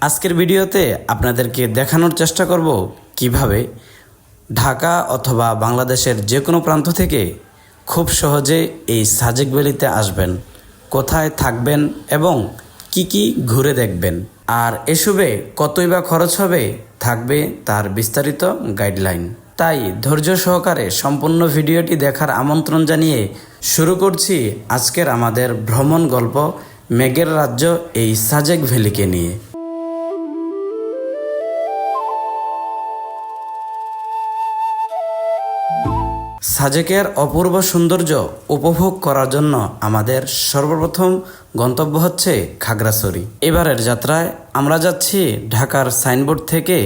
আজকের ভিডিওতে আপনাদেরকে দেখানোর চেষ্টা করব কিভাবে ঢাকা অথবা বাংলাদেশের যে কোনো প্রান্ত থেকে খুব সহজে এই সাজেক ভ্যালিতে আসবেন, কোথায় থাকবেন এবং কি ঘুরে দেখবেন, আর এসবে কতই বা খরচ হবে থাকবে তার বিস্তারিত গাইডলাইন। তাই ধৈর্য সহকারে সম্পূর্ণ ভিডিওটি দেখার আমন্ত্রণ জানিয়ে শুরু করছি আজকের আমাদের ভ্রমণ গল্প মেঘের রাজ্য এই সাজেক ভ্যালিকে নিয়ে। সাজেকের অপূর্ব সৌন্দর্য উপভোগ করার জন্য আমাদের সর্বপ্রথম গন্তব্য হচ্ছে খাগড়াছড়ি। এবারের যাত্রায় আমরা যাচ্ছি ঢাকার সাইনবোর্ড থেকে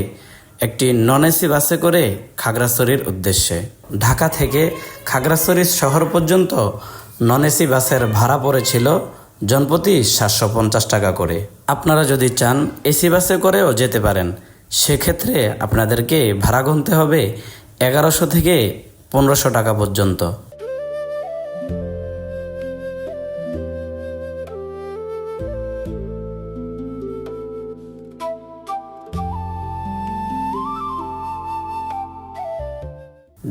একটি নন এসি বাসে করে খাগড়াছড়ির উদ্দেশ্যে। ঢাকা থেকে খাগড়াছড়ি শহর পর্যন্ত নন এসি বাসের ভাড়া পড়েছিল জনপ্রতি 750 টাকা করে। আপনারা যদি চান এসি বাসে করেও যেতে পারেন, সেক্ষেত্রে আপনাদেরকে ভাড়া গুনতে হবে 1100 থেকে 1500 টাকা পর্যন্ত।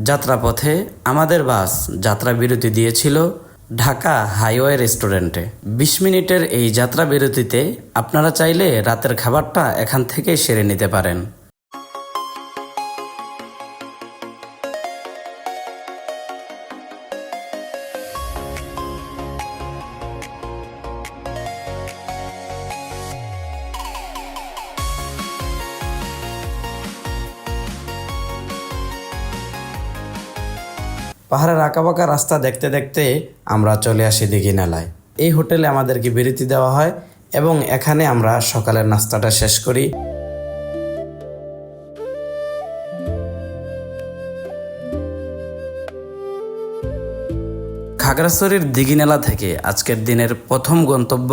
যাত্রাপথে আমাদের বাস যাত্রা বিরতি দিয়েছিল ঢাকা হাইওয়ে রেস্টুরেন্টে। 20 মিনিটের এই যাত্রা বিরতিতে আপনারা চাইলে রাতের খাবারটা এখান থেকে সেরে নিতে পারেন। পাহাড়ের আঁকাবাঁকা রাস্তা দেখতে দেখতে আমরা চলে আসি দীঘিনালায়। এই হোটেলে আমাদেরকে বিরতি দেওয়া হয় এবং এখানে আমরা সকালের নাস্তাটা শেষ করি। খাগড়াছড়ির দীঘিনালা থেকে আজকের দিনের প্রথম গন্তব্য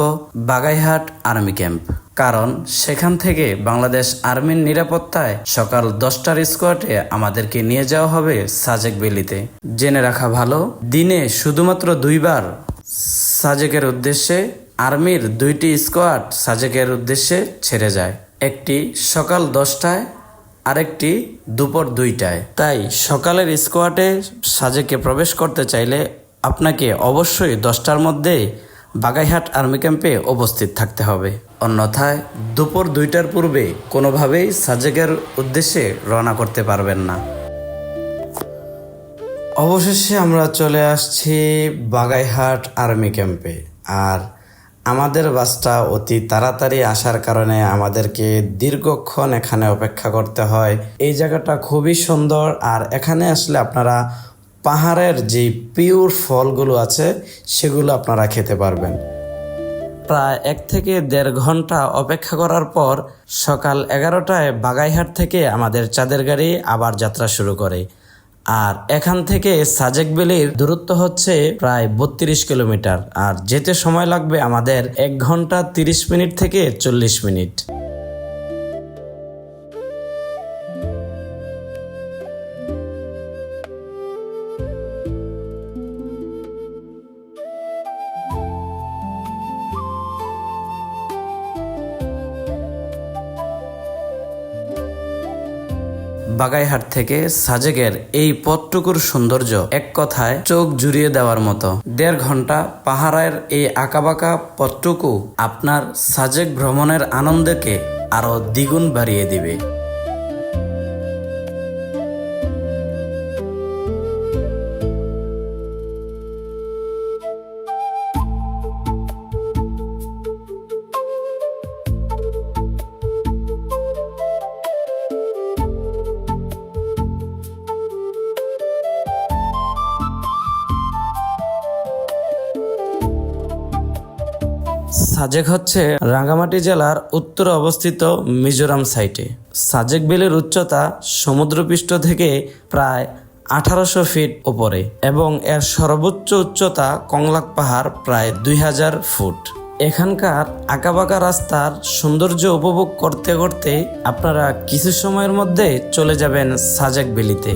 বাগাইহাট আর্মি ক্যাম্প, কারণ সেখান থেকে বাংলাদেশ আর্মির নিরাপত্তায় সকাল 10টার স্কোয়াডে আমাদেরকে নিয়ে যাওয়া হবে সাজেক ভ্যালিতে। জেনে রাখা ভালো, দিনে শুধুমাত্র 2বার সাজেকের উদ্দেশ্যে আর্মির 2টি স্কোয়াড সাজেকের উদ্দেশ্যে ছেড়ে যায়, একটি সকাল 10টায় আরেকটি দুপুর 2টায়। তাই সকালের স্কোয়াডে সাজেকে প্রবেশ করতে চাইলে আপনাকে অবশ্যই 10টার মধ্যে বাগাইহাট আর্মি ক্যাম্পে উপস্থিত থাকতে হবে, অন্যথায় দুপুর 2টার পূর্বে কোনোভাবেই সাজেকের উদ্দেশ্যে রওনা করতে পারবেন না। অবশেষে আমরা চলে আসছি বাগাইহাট আর্মি ক্যাম্পে। আর আমাদের বাসটা অতি তাড়াতাড়ি আসার কারণে আমাদেরকে দীর্ঘক্ষণ এখানে অপেক্ষা করতে হয়। এই জায়গাটা খুবই সুন্দর, আর এখানে আসলে আপনারা পাহাড়ের যে পিওর ফলগুলো আছে সেগুলো আপনারা খেতে পারবেন। প্রায় 1 থেকে 1.5 ঘন্টা অপেক্ষা করার পর সকাল 11টায় বাগাইহাট থেকে আমাদের চাঁদের গাড়ি আবার যাত্রা শুরু করে। আর এখান থেকে সাজেক ভ্যালির দূরত্ব হচ্ছে প্রায় 32 কিলোমিটার, আর যেতে সময় লাগবে আমাদের 1 ঘন্টা 30 মিনিট থেকে 40 মিনিট। বাগাইহাট থেকে সাজেকের এই পথটুকুর সৌন্দর্য এক কথায় চোখ জুড়িয়ে দেওয়ার মতো। 1.5 ঘন্টা পাহাড়ের এই আঁকাবাঁকা পথটুকু আপনার সাজেক ভ্রমণের আনন্দকে আরো দ্বিগুণ বাড়িয়ে দিবে। সাজেক হচ্ছে রাঙ্গামাটি জেলার উত্তরে অবস্থিত মিজোরাম সাইটে। সাজেক ভ্যালির উচ্চতা সমুদ্রপৃষ্ঠ থেকে প্রায় 1800 ফিট উপরে এবং এর সর্বোচ্চ উচ্চতা কংলাক পাহাড় প্রায় 2000 ফুট। এখানকার আঁকাবাঁকা রাস্তার সৌন্দর্য উপভোগ করতে করতে আপনারা কিছু সময়ের মধ্যে চলে যাবেন সাজেক ভ্যালিতে।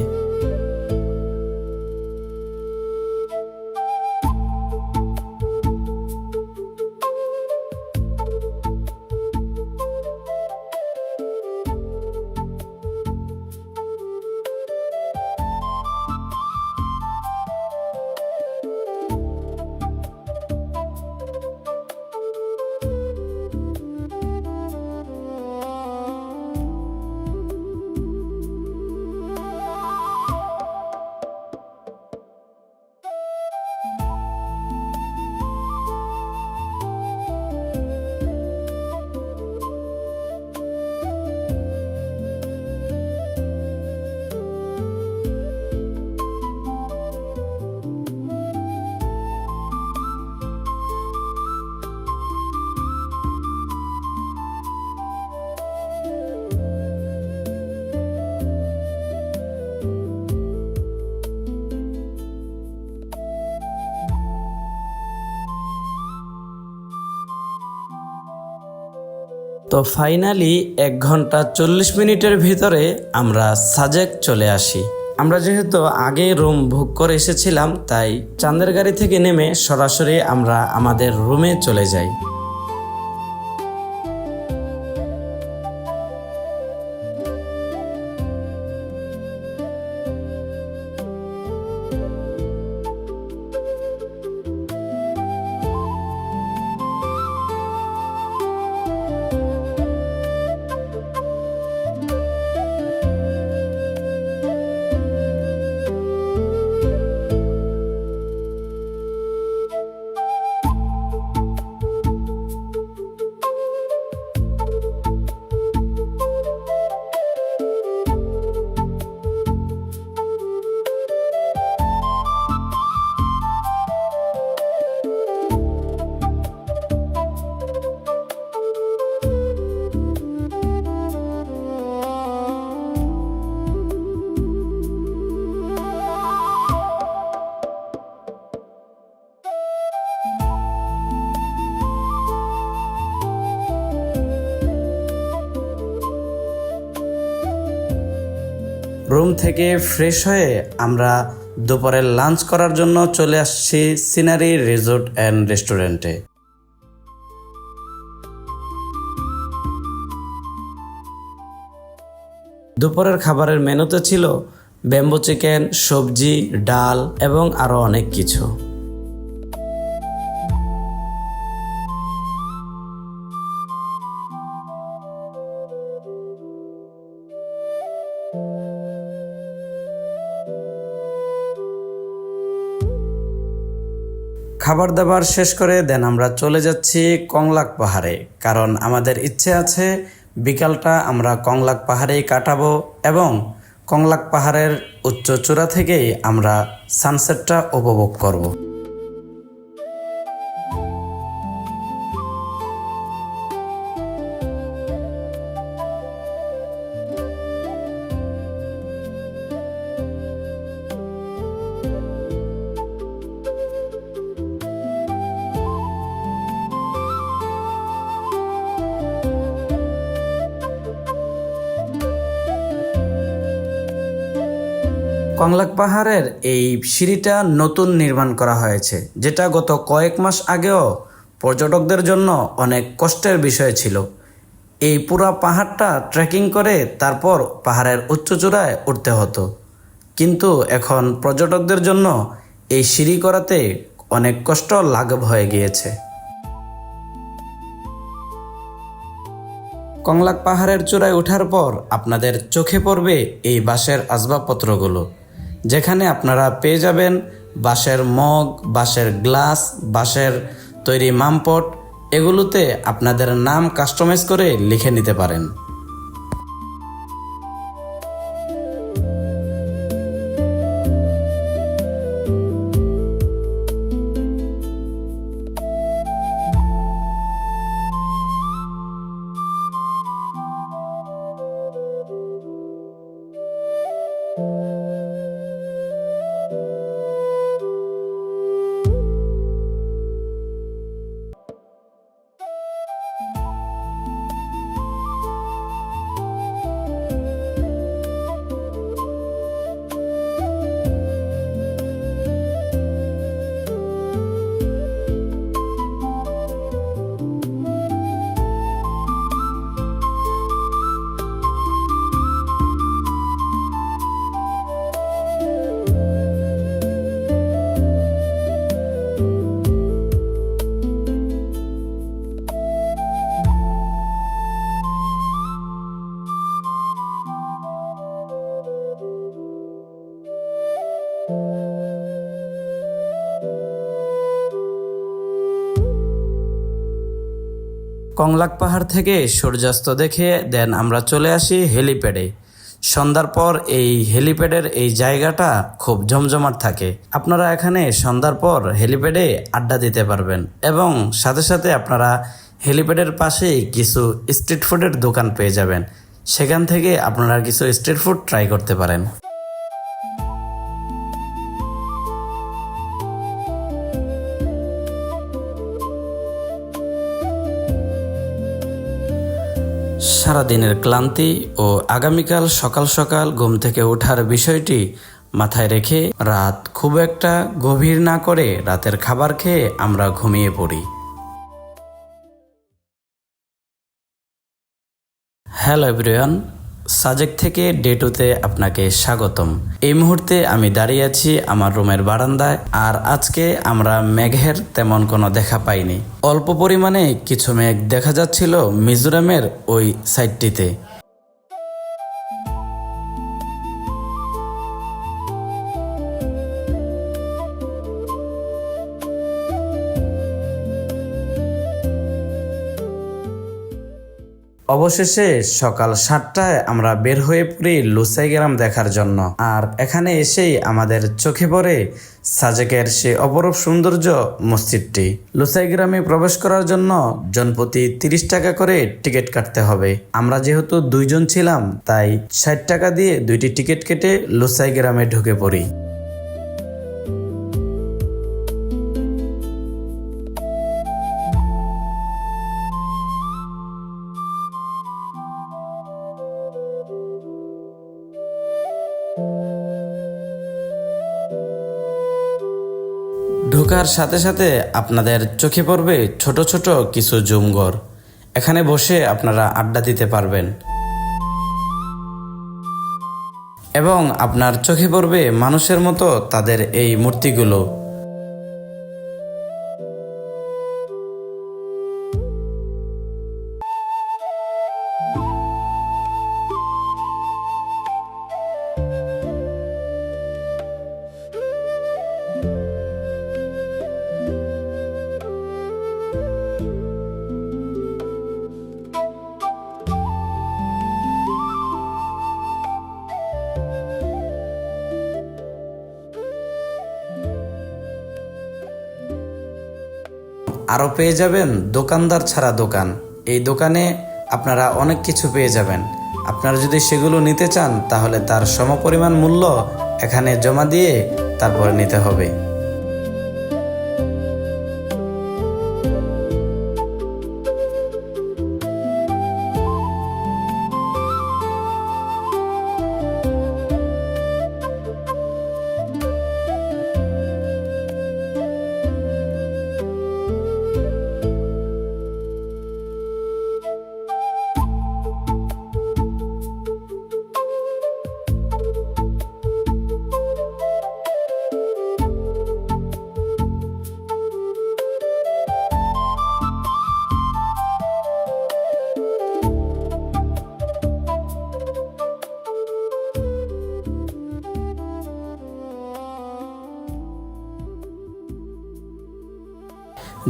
তো ফাইনালি 1 ঘন্টা 40 মিনিটের ভিতরে আমরা সাজেক চলে আসি। আমরা যেহেতু আগে রুম বুক করে এসেছিলাম, তাই চাঁদের গাড়ি থেকে নেমে সরাসরি আমরা আমাদের রুমে চলে যাই। রুম থেকে ফ্রেশ হয়ে আমরা দুপুরের লাঞ্চ করার জন্য চলে আসছি সিনারি রিসোর্ট অ্যান্ড রেস্টুরেন্টে। দুপুরের খাবারের মেনুতে ছিল ব্যাম্বু চিকেন, সবজি, ডাল এবং আরও অনেক কিছু। খাবার দাবার শেষ করে দেন আমরা চলে যাচ্ছি কংলাক পাহাড়ে, কারণ আমাদের ইচ্ছে আছে বিকালটা আমরা কংলাক পাহাড়েই কাটাবো এবং কংলাক পাহাড়ের উচ্চ চূড়া থেকেই আমরা সানসেটটা উপভোগ করব। কংলাক পাহাড়ের এই সিঁড়িটা নতুন নির্মাণ করা হয়েছে, যেটা গত কয়েক মাস আগেও পর্যটকদের জন্য অনেক কষ্টের বিষয় ছিল। এই পুরা পাহাড়টা ট্রেকিং করে তারপর পাহাড়ের উচ্চ চূড়ায় উঠতে হতো, কিন্তু এখন পর্যটকদের জন্য এই সিঁড়ি করাতে অনেক কষ্ট লাঘব হয়ে গিয়েছে। কংলাক পাহাড়ের চূড়ায় ওঠার পর আপনাদের চোখে পড়বে এই বাঁশের আসবাবপত্রগুলো, যেখানে আপনারা পেয়ে যাবেন বাঁশের মগ, বাঁশের গ্লাস, বাঁশের তৈরি মামপট। এগুলোতে আপনাদের নাম কাস্টমাইজ করে লিখে নিতে পারেন। কংলাক পাহাড় থেকে সূর্যাস্ত দেখে দেন আমরা চলে আসি হেলিপ্যাডে। সন্ধ্যার পর এই হেলিপ্যাডের এই জায়গাটা খুব জমজমাট থাকে। আপনারা এখানে সন্ধ্যার পর হেলিপ্যাডে আড্ডা দিতে পারবেন এবং সাথে সাথে আপনারা হেলিপ্যাডের পাশেই কিছু স্ট্রিট ফুডের দোকান পেয়ে যাবেন। সেখান থেকে আপনারা কিছু স্ট্রিট ফুড ট্রাই করতে পারেন। সারাদিনের ক্লান্তি ও আগামীকাল সকাল সকাল ঘুম থেকে ওঠার বিষয়টি মাথায় রেখে রাত খুব একটা গভীর না করে রাতের খাবার খেয়ে আমরা ঘুমিয়ে পড়ি। হ্যালো এভরিওয়ান, সাজেক থেকে ডে টুতে আপনাকে স্বাগতম। এই মুহূর্তে আমি দাঁড়িয়ে আছি আমার রুমের বারান্দায়, আর আজকে আমরা মেঘের তেমন কোনো দেখা পাইনি। অল্প পরিমাণে কিছু মেঘ দেখা যাচ্ছিল মিজোরামের ওই সাইডটিতে। অবশেষে সকাল 7টায় আমরা বের হয়ে পড়ি লুসাই গ্রাম দেখার জন্য। আর এখানে এসেই আমাদের চোখে পড়ে সাজেকের সে অপরূপ সৌন্দর্য মসজিদটি। লুসাই গ্রামে প্রবেশ করার জন্য জনপ্রতি 30 টাকা করে টিকিট কাটতে হবে। আমরা যেহেতু 2 জন ছিলাম, তাই 60 টাকা দিয়ে 2টি টিকিট কেটে লুসাই গ্রামে ঢুকে পড়ি। ঢোকার সাথে সাথে আপনাদের চোখে পড়বে ছোট ছোট কিছু জুমঘর। এখানে বসে আপনারা আড্ডা দিতে পারবেন এবং আপনার চোখে পড়বে মানুষের মতো তাদের এই মূর্তিগুলো। আরও পেয়ে যাবেন দোকানদার ছাড়া দোকান। এই দোকানে আপনারা অনেক কিছু পেয়ে যাবেন। আপনারা যদি সেগুলো নিতে চান তাহলে তার সমপরিমাণ মূল্য এখানে জমা দিয়ে তারপরে নিতে হবে।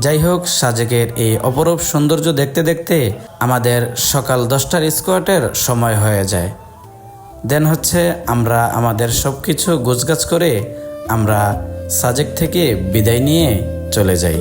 যাই হোক, সাজেকের এই অপরূপ সৌন্দর্য দেখতে দেখতে আমাদের সকাল 10টার স্কোয়াটের সময় হয়ে যায়। দেন হচ্ছে আমরা আমাদের সব কিছু গোছগাছ করে আমরা সাজেক থেকে বিদায় নিয়ে চলে যাই।